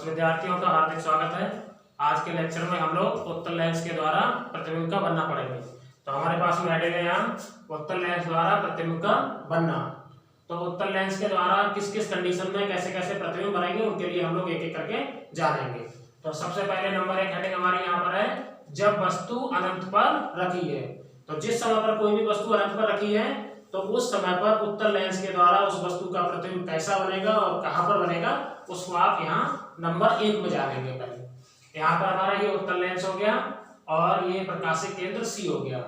विद्यार्थियों का हार्दिक स्वागत है। आज के लेक्चर में हम लोग उत्तल लेंस के द्वारा प्रतिबिंब का बनना पढ़ेंगे। तो हमारे पास में आइडिया है यहाँ उत्तल लेंस द्वारा प्रतिबिंब का बनना। तो उत्तल लेंस के द्वारा किस किस कंडीशन में कैसे कैसे प्रतिबिंब बनेंगे उनके लिए हम लोग एक एक करके जानेंगे। तो सबसे पहले नंबर 1 हेडिंग हमारी यहाँ पर है, जब वस्तु अनंत पर रखी है। तो जिस समय पर कोई भी वस्तु अनंत पर रखी है तो उस समय पर उत्तल लेंस के द्वारा उस वस्तु का प्रतिबिंब कैसा बनेगा और कहां पर बनेगा उसको आप यहाँ नंबर 1 में जानेंगे। पहले यहाँ पर हमारा ये उत्तल लेंस हो गया और ये प्रकाशिक केंद्र C हो गया।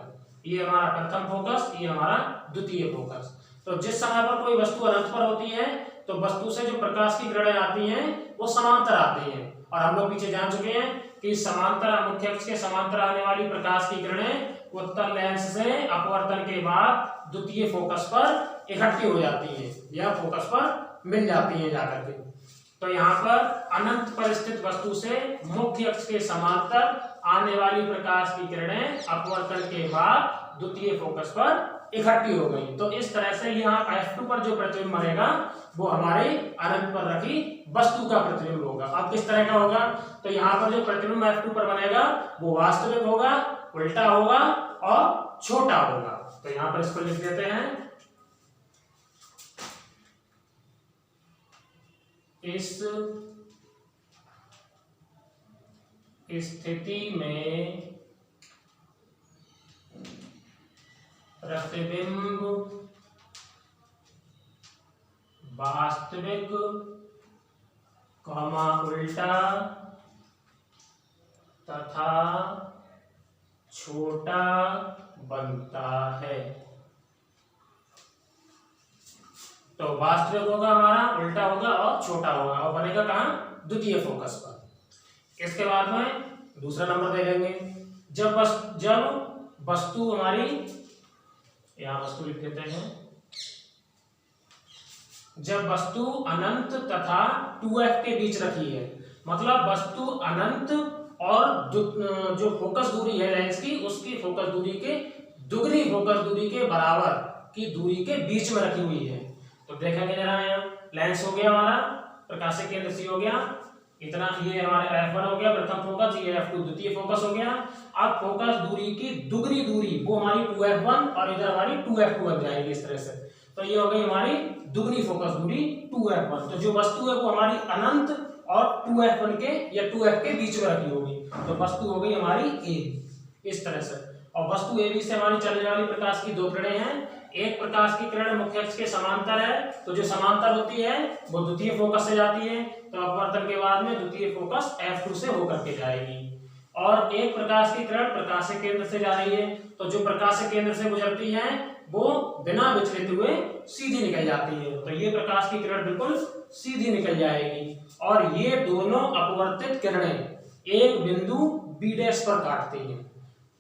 ये हमारा प्रथम फोकस, ये हमारा द्वितीय फोकस। तो जिस समय पर कोई वस्तु अनंत पर होती है तो वस्तु से जो प्रकाश की किरणें आती हैं वो समांतर आती हैं। और हम लोग पीछे जान चुके हैं कि समांतर मुख्य अक्ष के समांतर आने वाली प्रकाश की किरणें उत्तल लेंस से अपवर्तन के बाद द्वितीय फोकस पर इकट्ठी हो जाती हैं या फोकस पर मिल जाती हैं जाकर के। तो यहाँ पर अनंत पर स्थित वस्तु से मुख्य अक्ष के समांतर आने वाली प्रकाश की किरणें अपवर्तन के बाद द्वितीय फोकस पर इकट्ठी हो गई। तो इस तरह से यहाँ F2 पर जो प्रतिबिंब बनेगा वो हमारे अनंत पर रखी वस्तु का प्रतिबिंब होगा। अब किस तरह का होगा? तो यहाँ पर जो प्रतिबिंब F2 पर बनेगा वो वास्तविक होगा, उल्टा होगा और छोटा होगा। तो यहाँ पर इसको लिख देते हैं, इस स्थिति में प्रतिबिंब वास्तविक, उल्टा तथा छोटा बनता है। तो वास्तविक होगा हमारा, उल्टा होगा और छोटा होगा और बनेगा कहाँ? द्वितीय फोकस पर। इसके बाद में दूसरा नंबर दे देंगे, जब वस्तु हमारी, यहाँ वस्तु लिख देते हैं, जब वस्तु अनंत तथा 2f के बीच रखी है। मतलब वस्तु अनंत और जो फोकस दूरी है लेंस की उसकी फोकस दूरी के दुगनी फोकस दूरी के बराबर की दूरी के बीच में रखी हुई है। तो देखेंगे जरा, यहाँ लेंस हो गया हमारा, प्रकाशिक केंद्र C हो गया, इतना ये हमारे F1 हो गया प्रथम फोकस, ये F2 द्वितीय फोकस हो गया। अब फोकस दूरी की दुगनी दूरी वो हमारी 2f1 और इधर हमारी 2f2 बन जाएगी इस तरह से। तो ये हो गई हमारी दुगनी फोकस दूरी 2f1। तो जो वस्तु है वो हमारी अनंत और 2f1 के या 2f के बीच में रखी होगी। तो वस्तु हो गई हमारी A इस तरह से। और वस्तु AB से हमारी चलने वाली प्रकाश की दो किरणें हैं। एक प्रकाश की किरण मुख्य अक्ष के समांतर है, तो जो समांतर होती है वो द्वितीय फोकस से जाती है, तो अपवर्तन के बाद में द्वितीय फोकस F2 से होकर के जाएगी। और एक प्रकाश की किरण प्रकाशिक केंद्र से जा रही है, तो जो प्रकाशिक केंद्र से गुजरती है वो बिना विचलित हुए सीधी निकल जाती है। तो ये प्रकाश की किरण बिल्कुल सीधी निकल जाएगी और ये दोनों अपवर्तित किरणें एक बिंदु B डैश पर काटती हैं।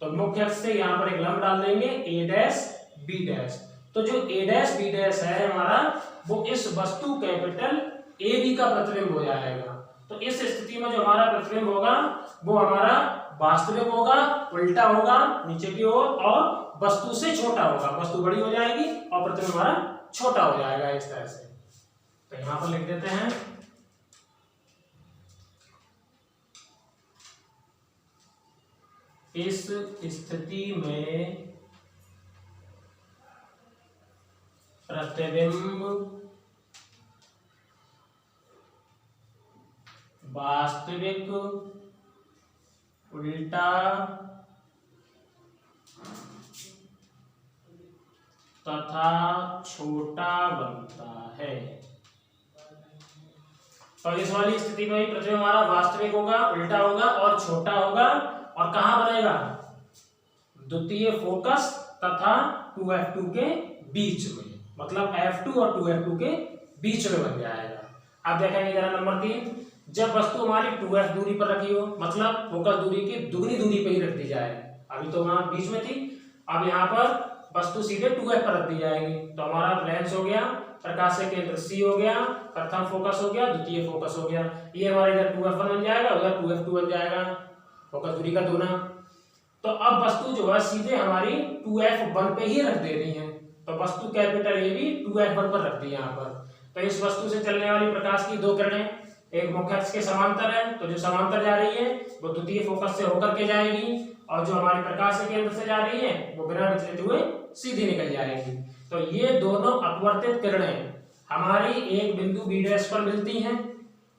तो मुख्य अक्ष से यहाँ पर एक लंब डाल देंगे A डैश B डैश। तो जो A डैश B डैश है हमारा वो इस वस्तु कैपिटल AB का प्रतिबिंब हो जाएगा। तो इस स्थिति में जो हमारा प्रतिबिंब होगा वो हमारा वास्तविक होगा, उल्टा होगा नीचे की ओर और वस्तु से छोटा होगा। वस्तु बड़ी हो जाएगी और प्रतिबिंब हमारा छोटा हो जाएगा इस तरह से। तो यहाँ पर लिख देते हैं, इस स्थिति में प्रतिबिंब वास्तविक, उल्टा तथा छोटा बनता है। तो इस वाली स्थिति में भी प्रतिबिंब हमारा वास्तविक होगा, उल्टा होगा और छोटा होगा। और कहाँ बनेगा? द्वितीय फोकस तथा 2f2 के बीच में, मतलब F2 और 2f2 के बीच में बन जाएगा। अब देखेंगे जरा नंबर 3, जब वस्तु हमारी 2f दूरी पर रखी हो, मतलब फोकस दूरी की दुगनी दूरी पर ही रख दी जाए। अभी तो वहां बीच में थी, अब यहाँ पर वस्तु सीधे 2f पर रख दी जाएगी। तो हमारा लेंस हो गया, प्रकाशिक केंद्र C हो गया, प्रथम फोकस हो गया, द्वितीय फोकस हो गया। ये हमारा इधर 2f1 बन जाएगा, उधर 2f2 बन जाएगा, फोकस दूरी का दूना। तो अब वस्तु जो है सीधे हमारी 2f1 पे ही रख दे रही है। तो वस्तु कैपिटल ए भी 2f1 पर रख दी यहाँ पर। तो इस वस्तु से चलने वाली प्रकाश की दो किरणें, एक मुख्य अक्ष के समांतर है, तो जो समांतर जा रही है वो द्वितीय फोकस से होकर के जाएगी, और जो हमारी प्रकाश के केंद्र से जा रही है वो बिना विचलित हुए सीधी निकल जाएगी। तो ये दोनों अपवर्तित किरणें हमारी एक बिंदु बी डैश पर मिलती हैं,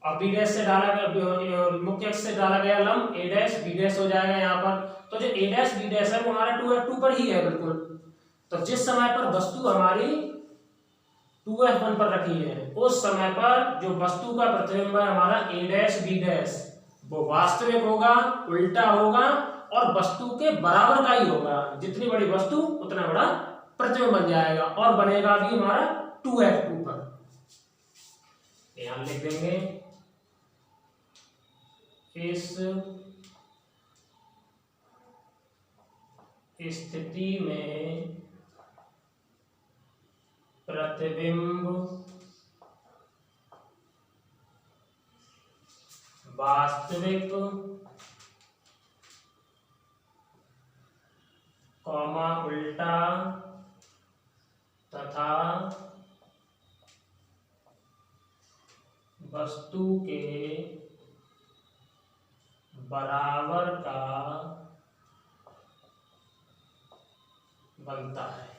और बी डैश से डाला गया मुख्य अक्ष से डाला गया लंब ए डैश बी डैश हो जाएगा यहाँ पर। तो जो ए डैश बी डैश है वो हमारा 2f2 पर ही है बिल्कुल। तो जिस समय पर वस्तु हमारी 2f1 पर रखी है, उस समय पर जो वस्तु का प्रतिबिंब है हमारा ए डैश बी डैश वो वास्तविक होगा, उल्टा होगा और वस्तु के बराबर का ही होगा। जितनी बड़ी वस्तु उतना बड़ा प्रतिबिंब बन जाएगा, और बनेगा भी हमारा 2f2 पर। यहां लिख देंगे इस स्थिति में प्रतिबिंब वास्तविक कॉमा उल्टा तथा वस्तु के बराबर का बनता है।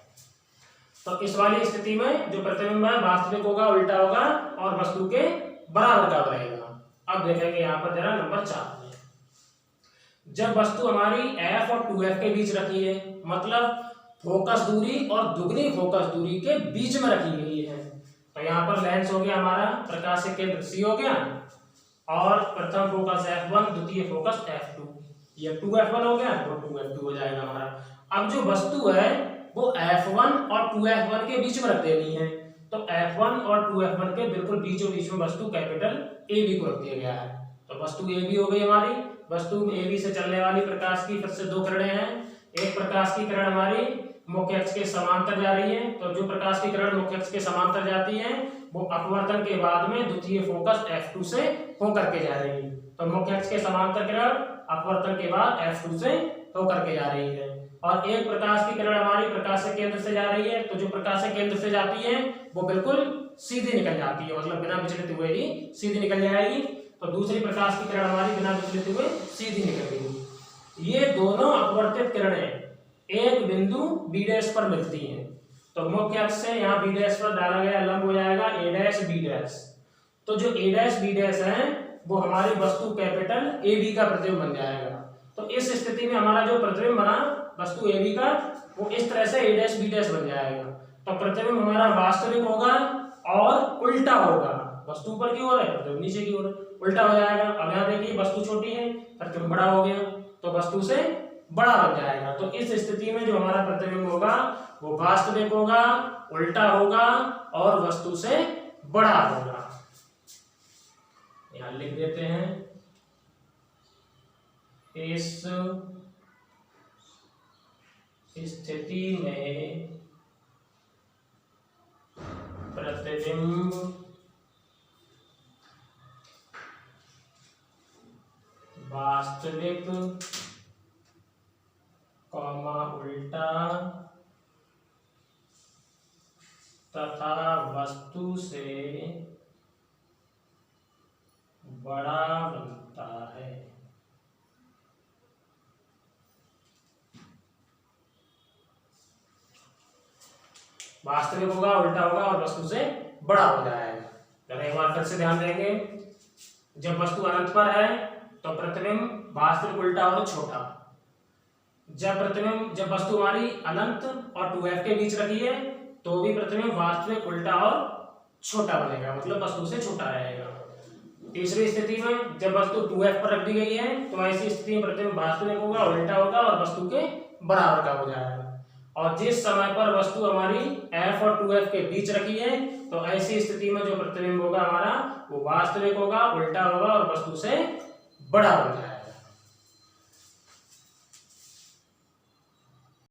तो इस वाली स्थिति में जो प्रतिबिंब है वास्तविक होगा, उल्टा होगा और वस्तु के बराबर का रहेगा। अब देखेंगे यहाँ पर जरा नंबर 4 में, जब वस्तु हमारी f और 2f के बीच रखी है, मतलब फोकस दूरी और दुगनी फोकस दूरी के बीच में रखी गई है। तो यहाँ पर लेंस हो गया हमारा, प्रकाश के केंद्र C हो गया, और प्रथम फोकस f1, द्वितीय फोकस f2, ये 2f1 हो गया, वो 2f2 हो जाएगा हमारा। अब जो वस्तु है वो f1 और 2f1 के बीच में रख देनी है। तो f1 और 2f1 के बिल्कुल बीचों बीच में वस्तु कैपिटल AB को रख दिया गया है। तो वस्तु AB हो गई हमारी। वस्तु AB से चलने वाली प्रकाश की फिर से दो किरणें हैं। एक प्रकाश की किरण हमारी मुख्य अक्ष के समांतर जा रही है, तो जो प्रकाश की किरण मुख्य अक्ष के समांतर जाती है वो अपवर्तन के बाद में द्वितीय फोकस f2 से होकर के जा रही है। तो मुख्य अक्ष के समांतर किरण अपवर्तन के बाद f2 से होकर के जा रही है। और एक प्रकाश की किरण हमारी प्रकाश के केंद्र से जा रही है, तो जो प्रकाश के केंद्र से जाती है वो बिल्कुल सीधी निकल जाती है, मतलब बिना विचलित हुए ही सीधी निकल जाएगी। तो दूसरी प्रकाश की किरण हमारी बिना विचलित हुए सीधी निकलेगी। ये दोनों अपवर्तित किरणें एक बिंदु बी डैश पर मिलती हैं। तो मुख्य अक्ष से यहाँ बी डैश पर डाला गया लंब हो जाएगा ए डैश बी डैश। तो जो ए डैश बी डैश है वो हमारी वस्तु कैपिटल ए बी का प्रतिबिंब बन जाएगा। तो इस स्थिति में हमारा जो प्रतिबिंब बना वस्तु ए बी का, वो इस तरह से ए डैश बी डैश बन जाएगा। तो प्रतिबिंब हमारा वास्तविक होगा और उल्टा होगा। वस्तु ऊपर की ओर है, प्रतिबिंब नीचे की ओर उल्टा हो जाएगा। अब यहाँ देखिए वस्तु छोटी है, प्रतिबिंब बड़ा हो गया, तो वस्तु से बड़ा बन जाएगा। तो इस स्थिति में जो हमारा प्रतिबिंब होगा वो वास्तविक होगा, उल्टा होगा और वस्तु से बड़ा होगा। यहां लिख देते हैं इस स्थिति में प्रतिबिंब वास्तविक कॉमा उल्टा तथा वस्तु से बड़ा बनता है। वास्तविक होगा, उल्टा होगा और वस्तु से बड़ा हो जाएगा। चलो एक बार फिर से ध्यान देंगे, जब वस्तु अनंत पर है तो प्रतिबिंब वास्तविक, उल्टा और छोटा। जब वस्तु हमारी अनंत और 2f के बीच रखी है तो भी प्रतिबिंब वास्तविक, उल्टा और छोटा बनेगा, मतलब वस्तु से छोटा रहेगा। तीसरी स्थिति में जब वस्तु 2f पर रख दी गई है तो ऐसी स्थिति में प्रतिबिंब वास्तविक होगा, उल्टा होगा और वस्तु के बराबर का हो जाएगा। और जिस समय पर वस्तु हमारी f और 2f के बीच रखी है तो ऐसी स्थिति में जो प्रतिबिंब होगा हमारा वो वास्तविक होगा, उल्टा होगा और वस्तु से बड़ा हो जाएगा।